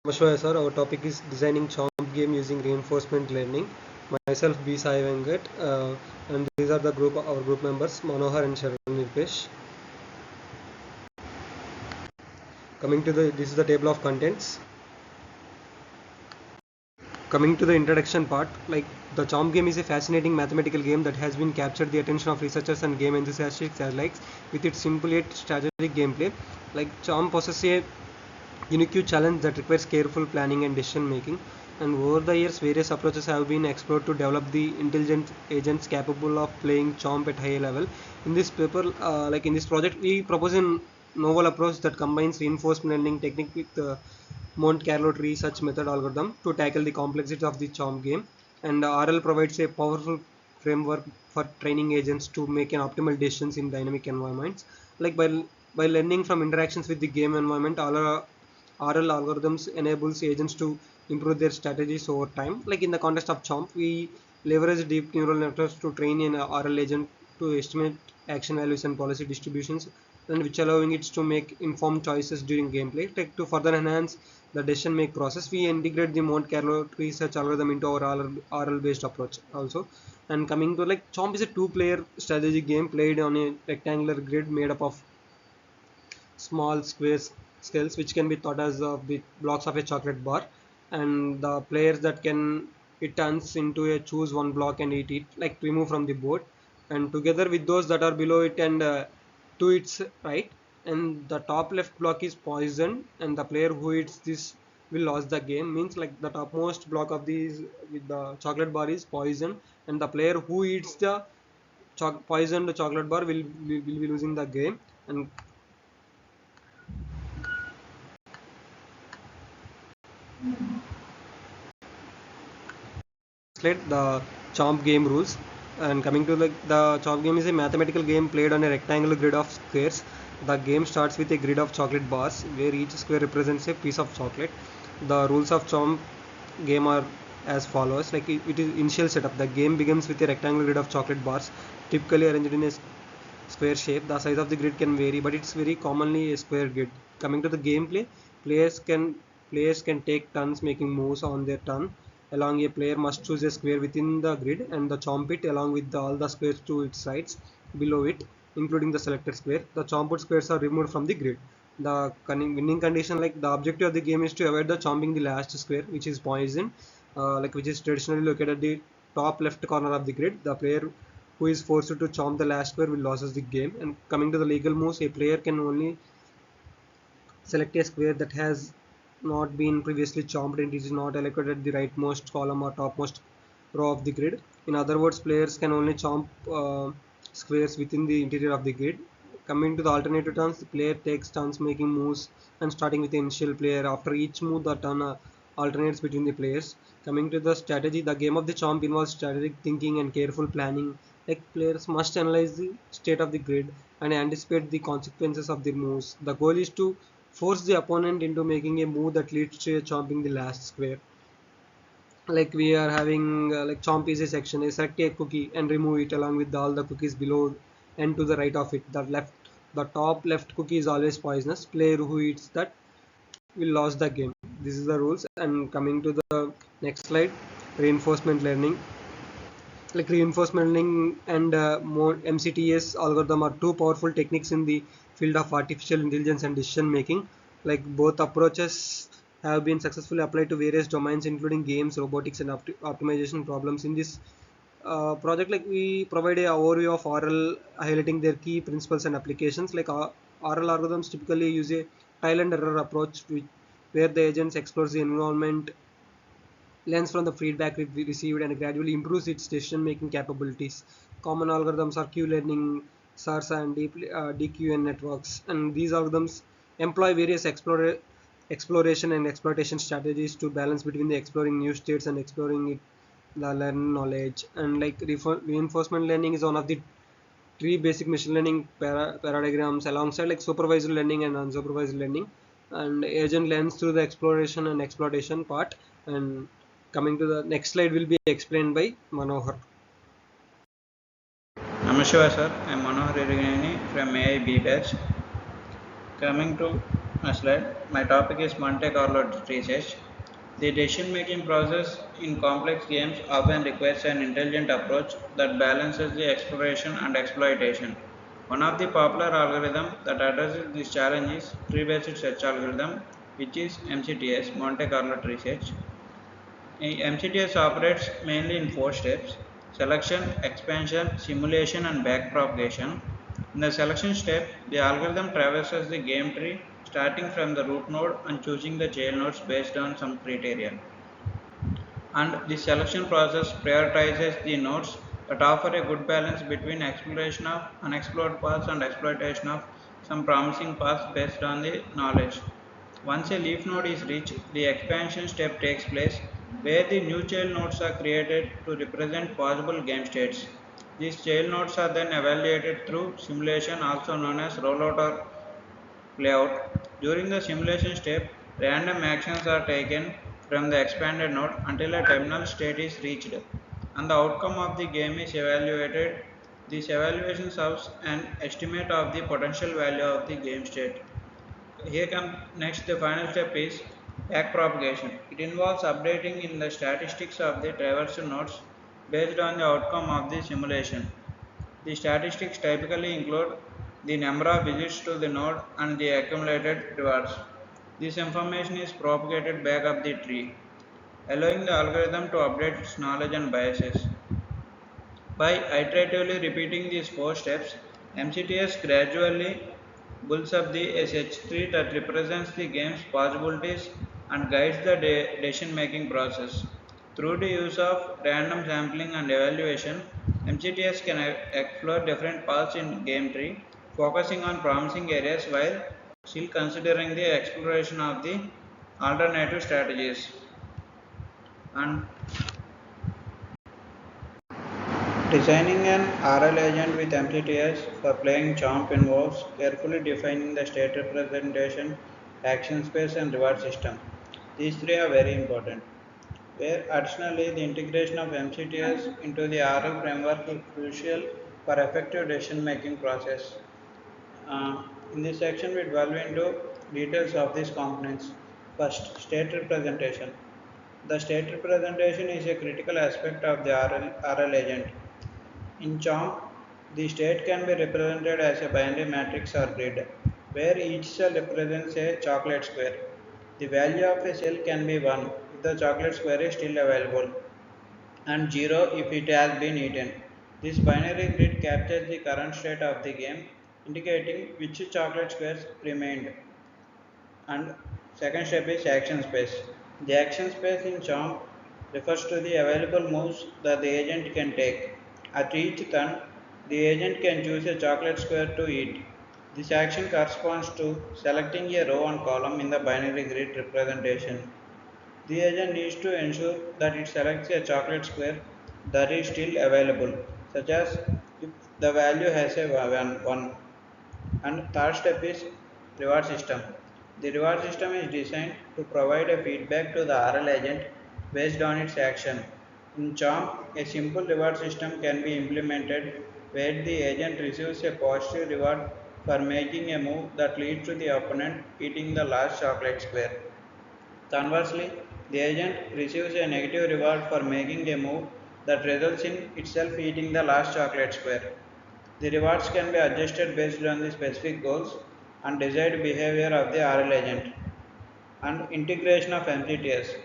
Namaskar sir, our topic is designing CHOMP game using reinforcement learning. Myself B Sai Venkat, and these are our group members Manohar and Sharan Nripesh. This is the table of contents. Coming to the introduction part, like the CHOMP game is a fascinating mathematical game that has been captured the attention of researchers and game enthusiasts alike with its simple yet strategic gameplay. Like CHOMP possesses a unique challenge that requires careful planning and decision making. And over the years, various approaches have been explored to develop the intelligent agents capable of playing CHOMP at high level. In this paper, in this project, we propose a novel approach that combines reinforcement learning technique with Monte Carlo tree search method algorithm to tackle the complexity of the CHOMP game. And RL provides a powerful framework for training agents to make an optimal decisions in dynamic environments. Like by learning from interactions with the game environment, all RL algorithms enables agents to improve their strategies over time. Like in the context of CHOMP, we leverage deep neural networks to train an RL agent to estimate action values and policy distributions, and which allowing it to make informed choices during gameplay. Like to further enhance the decision make process, we integrate the Monte Carlo research algorithm into our RL based approach also. And coming to like CHOMP is a two-player strategy game played on a rectangular grid made up of small squares scales which can be thought as the blocks of a chocolate bar, and the players that can it turns into a choose one block and eat it, like remove from the board, and together with those that are below it and to its right, and the top left block is poisoned, and the player who eats this will lose the game. Means like the topmost block of these with the chocolate bar is poisoned, and the player who eats the poisoned chocolate bar will be losing the game. And the CHOMP game rules. And coming to the CHOMP game is a mathematical game played on a rectangular grid of squares. The game starts with a grid of chocolate bars where each square represents a piece of chocolate. The rules of CHOMP game are as follows. Like it is initial setup. The game begins with a rectangular grid of chocolate bars typically arranged in a square shape. The size of the grid can vary, but it's very commonly a square grid. Coming to the gameplay, players can players can take turns making moves on their turn. Along a player must choose a square within the grid and the chomp it along with all the squares to its sides below it, including the selected square. The chomped squares are removed from the grid. The winning condition, like the objective of the game is to avoid the chomping the last square, which is poison, which is traditionally located at the top left corner of the grid. The player who is forced to chomp the last square will loses the game. And coming to the legal moves, a player can only select a square that has not been previously chomped and it is not allocated at the rightmost column or topmost row of the grid. In other words, players can only chomp squares within the interior of the grid. Coming to the alternative turns, the player takes turns making moves and starting with the initial player. After each move, the turn alternates between the players. Coming to the strategy, the game of the chomp involves strategic thinking and careful planning. Like players must analyze the state of the grid and anticipate the consequences of their moves. The goal is to force the opponent into making a move that leads to chomping the last square. Like we are having like chomp is a section, I select a cookie and remove it along with all the cookies below and to the right of it. The top left cookie is always poisonous. Player who eats that will lose the game. This is the rules. And coming to the next slide, reinforcement learning. Like reinforcement learning and more MCTS algorithm are two powerful techniques in the field of artificial intelligence and decision making. Like both approaches have been successfully applied to various domains including games, robotics and optimization problems. In this project, like we provide a overview of RL highlighting their key principles and applications. Like RL algorithms typically use a trial and error approach where the agents explores the environment, learns from the feedback it received and gradually improves its decision making capabilities. Common algorithms are Q-learning, SARSA and DQN networks, and these algorithms employ various exploration and exploitation strategies to balance between the exploring new states and exploring the learned knowledge. And like reinforcement learning is one of the three basic machine learning paradigms alongside like supervised learning and unsupervised learning, and agent learns through the exploration and exploitation part. And coming to the next slide will be explained by Manohar. Namaskar sir, I am Manohar Irigineni from AI B batch. Coming to slide. My topic is Monte Carlo research. The decision making process in complex games often requires an intelligent approach that balances the exploration and exploitation. One of the popular algorithms that addresses this challenge is tree based search algorithm, which is MCTS, Monte Carlo tree search. MCTS operates mainly in four steps: selection, expansion, simulation, and backpropagation. In the selection step, the algorithm traverses the game tree, starting from the root node and choosing the child nodes based on some criteria. And the selection process prioritizes the nodes that offer a good balance between exploration of unexplored paths and exploitation of some promising paths based on the knowledge. Once a leaf node is reached, the expansion step takes place where the new child nodes are created to represent possible game states. These child nodes are then evaluated through simulation, also known as rollout or layout. During the simulation step, random actions are taken from the expanded node until a terminal state is reached, and the outcome of the game is evaluated. This evaluation serves an estimate of the potential value of the game state. Here comes next the final step is backpropagation. It involves updating in the statistics of the traversal nodes based on the outcome of the simulation. The statistics typically include the number of visits to the node and the accumulated rewards. This information is propagated back up the tree, allowing the algorithm to update its knowledge and biases. By iteratively repeating these four steps, MCTS gradually builds up the SH tree that represents the game's possibilities and guides the decision making process. Through the use of random sampling and evaluation, MCTS can explore different paths in game tree, focusing on promising areas while still considering the exploration of the alternative strategies. And designing an RL agent with MCTS for playing CHOMP involves carefully defining the state representation, action space, and reward system. These three are very important. Where additionally, the integration of MCTS into the RL framework is crucial for effective decision making process. In this section, we delve into details of these components. First, state representation. The state representation is a critical aspect of the RL agent. In CHOMP, the state can be represented as a binary matrix or grid, where each cell represents a chocolate square. The value of a cell can be 1 if the chocolate square is still available, and 0 if it has been eaten. This binary grid captures the current state of the game, indicating which chocolate squares remained. And second step is action space. The action space in CHOMP refers to the available moves that the agent can take. At each turn, the agent can choose a chocolate square to eat. This action corresponds to selecting a row and column in the binary grid representation. The agent needs to ensure that it selects a chocolate square that is still available, such as if the value has a 1. And third step is reward system. The reward system is designed to provide a feedback to the RL agent based on its action. In CHOMP, a simple reward system can be implemented where the agent receives a positive reward for making a move that leads to the opponent eating the last chocolate square. Conversely, the agent receives a negative reward for making a move that results in itself eating the last chocolate square. The rewards can be adjusted based on the specific goals and desired behavior of the RL agent. And integration of MCTS.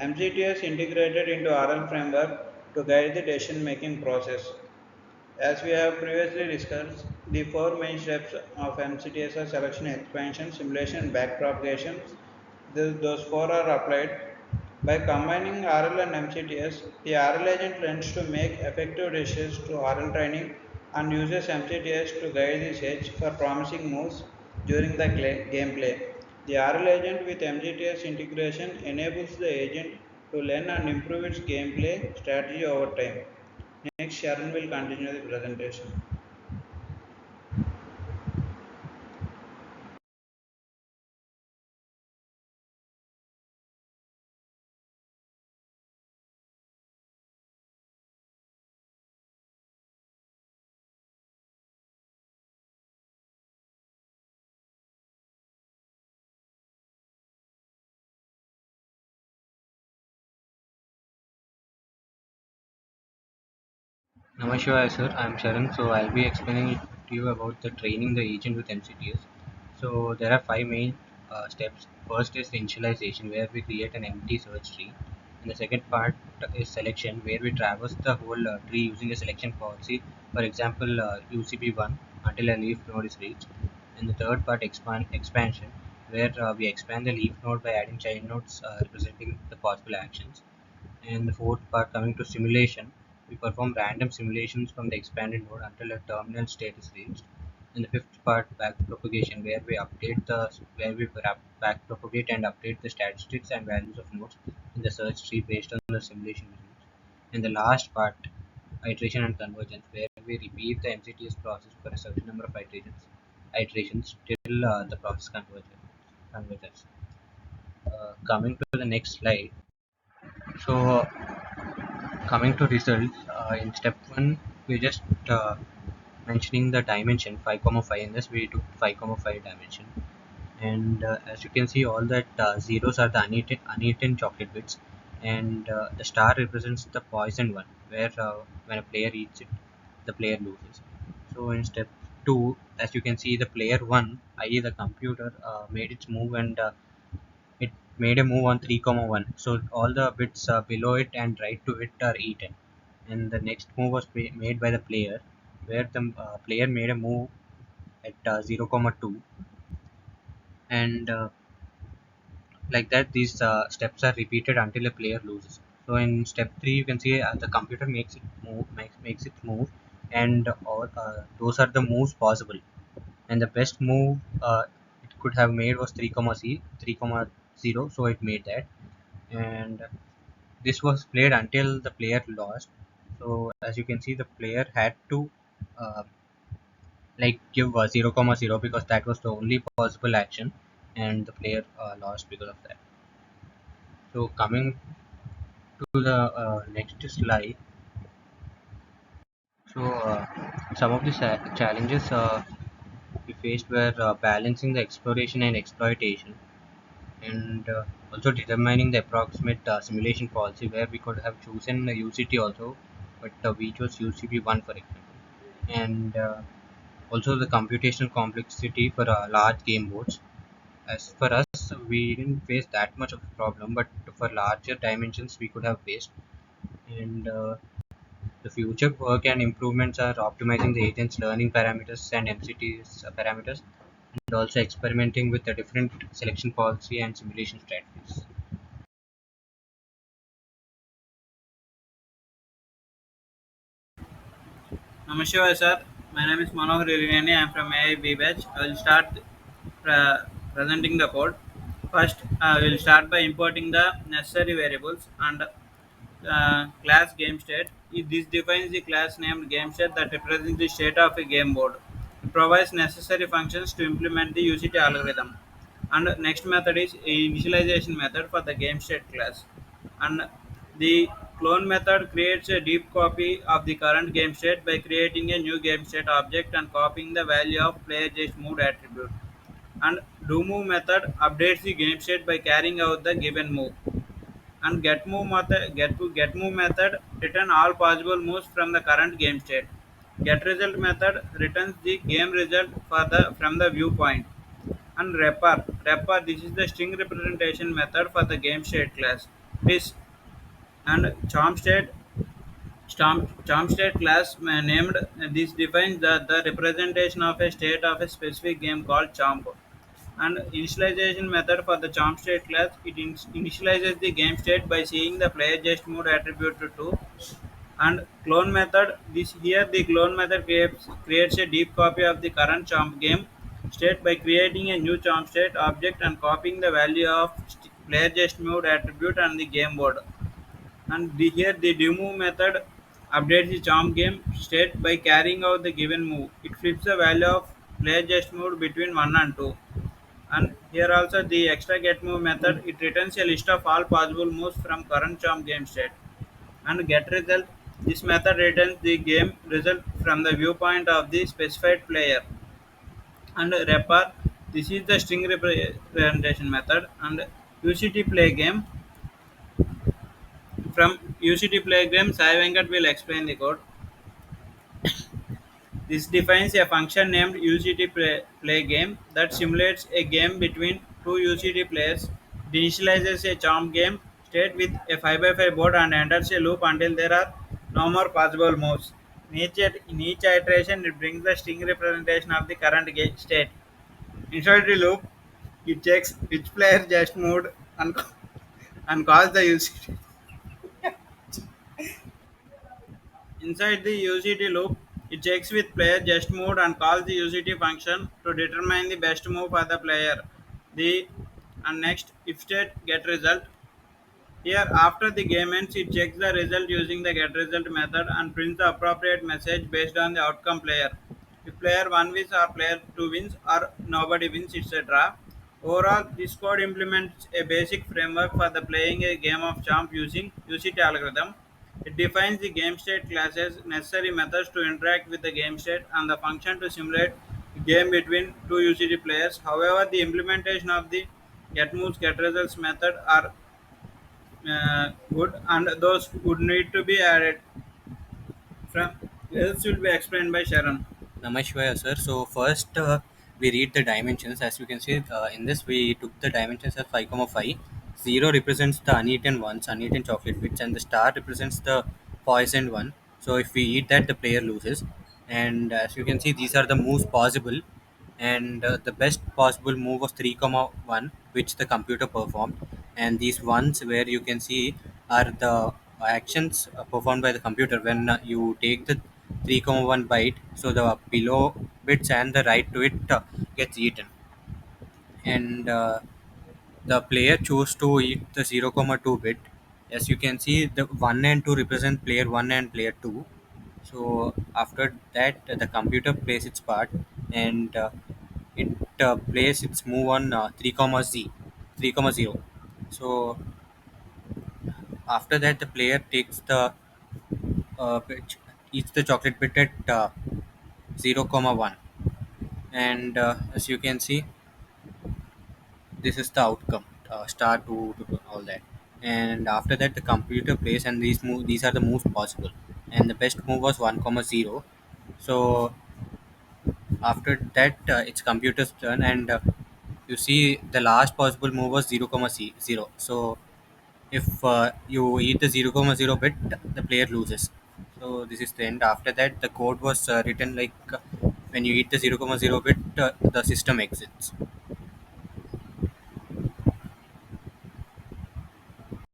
MCTS integrated into RL framework to guide the decision making process. As we have previously discussed, the four main steps of MCTS are selection, expansion, simulation, and backpropagation. Those four are applied. By combining RL and MCTS, the RL agent learns to make effective decisions to RL training and uses MCTS to guide the search for promising moves during the gameplay. The RL agent with MCTS integration enables the agent to learn and improve its gameplay strategy over time. Next, Sharan will continue the presentation. Namaskar, sir. I'm Sharan. So I'll be explaining to you about the training the agent with MCTS. So there are five main steps. First is initialization, where we create an empty search tree. And the second part is selection, where we traverse the whole tree using a selection policy. For example, UCP1 until a leaf node is reached. And the third part expansion, where we expand the leaf node by adding child nodes representing the possible actions. And the fourth part coming to simulation, we perform random simulations from the expanded node until a terminal state is reached. And the fifth part, backpropagation, where we backpropagate and update the statistics and values of nodes in the search tree based on the simulation results. And the last part, iteration and convergence, where we repeat the MCTS process for a certain number of iterations till the process converges. Coming to the next slide. So coming to results, in step one, we just mentioning the dimension 5 comma 5. In this we took 5 comma 5 dimension, and as you can see, all that zeros are the uneaten chocolate bits, and the star represents the poison one, where when a player eats it, the player loses. So in step 2, as you can see, the player 1, i.e. the computer, made its move, and it made a move on 3 comma 1. So all the bits below it and right to it are eaten, and the next move was made by the player, where the player made a move at 0 comma 2, and like that these steps are repeated until a player loses. So in step 3, you can see the computer makes it move, and all those are the moves possible, and the best move it could have made was 3 comma c 3 comma 0, so it made that. And this was played until the player lost. So as you can see, the player had to uh, like give 0 comma 0, because that was the only possible action, and the player lost because of that. So coming to the next slide. So some of the challenges we faced were balancing the exploration and exploitation, and also determining the approximate simulation policy, where we could have chosen the UCT also, but we chose UCP1 for example. And also the computational complexity for large game boards. As for us, we didn't face that much of a problem, but for larger dimensions we could have faced. And the future work and improvements are optimizing the agent's learning parameters and MCT's parameters, and also experimenting with the different selection policy and simulation strategies. Namaskar, sir. My name is Manohar Irigineni. I am from AIB batch. I will start presenting the code. First, we will start by importing the necessary variables and class game state. This defines the class named game state that represents the state of a game board. It provides necessary functions to implement the UCT algorithm. And next method is initialization method for the game state class. And the clone method creates a deep copy of the current game state by creating a new game state object and copying the value of player just moved attribute. And do move method updates the game state by carrying out the given move. And get move method return all possible moves from the current game state. Get result method returns the game result for the from the viewpoint. And repar this is the string representation method for the game state class. This and chomp state class named this defines the representation of a state of a specific game called chomp. And initialization method for the chomp state class, it initializes the game state by seeing the player just moved attribute to 2. And clone method, this here the clone method creates a deep copy of the current chomp game state by creating a new chomp state object and copying the value of player just moved attribute on the game board. And here the remove method updates the chomp game state by carrying out the given move. It flips the value of player just moved between 1 and 2. And here also the extra get move method, it returns a list of all possible moves from current chomp game state. And get result, this method returns the game result from the viewpoint of the specified player. And repar, this is the string representation method. And UCT play game, from UCT play game Sai Venkat will explain the code. This defines a function named UCT play game that simulates a game between two UCT players. It initializes a chomp game state with a 5 by 5 board and enters a loop until there are no more possible moves. In each iteration, it brings the string representation of the current state. Inside the loop, it checks which player just moved and, and calls the UCT. Inside the UCT loop, it checks with player just moved and calls the UCT function to determine the best move for the player. The and next if state get result. Here, after the game ends, it checks the result using the getResult method and prints the appropriate message based on the outcome player. If player 1 wins or player 2 wins or nobody wins, etc. Overall, this code implements a basic framework for the playing a game of Chomp using UCT algorithm. It defines the game state classes, necessary methods to interact with the game state, and the function to simulate a game between two UCT players. However, the implementation of the getMoves getResults method are good, and those would need to be added. From else will be explained by Sharan. Namaskar, sir. So first, we read the dimensions. As you can see, in this we took the dimensions as 5,5. 0 represents the uneaten ones, uneaten chocolate bits, and the star represents the poisoned one. So if we eat that, the player loses. And as you can see, these are the moves possible. And the best possible move was 3,1, which the computer performed. And these ones where you can see are the actions performed by the computer when you take the 3,1 byte, so the below bits and the right to it gets eaten. And the player choose to eat the 0,2 bit. As you can see, the 1 and 2 represent player 1 and player 2. So after that, the computer plays its part, and it plays its move on 3 comma z 3 comma 0. So after that, the player takes the eats the chocolate bit at 0 comma 1. And as you can see, this is the outcome, star 2 to all that. And after that, the computer plays, and these are the moves possible, and the best move was 1 comma 0. So after that, it's computer's turn, and you see the last possible move was 0 comma 0. So if you eat the 0 comma 0 bit, the player loses. So this is the end. After that, the code was written like when you eat the 0 comma 0 bit, the system exits.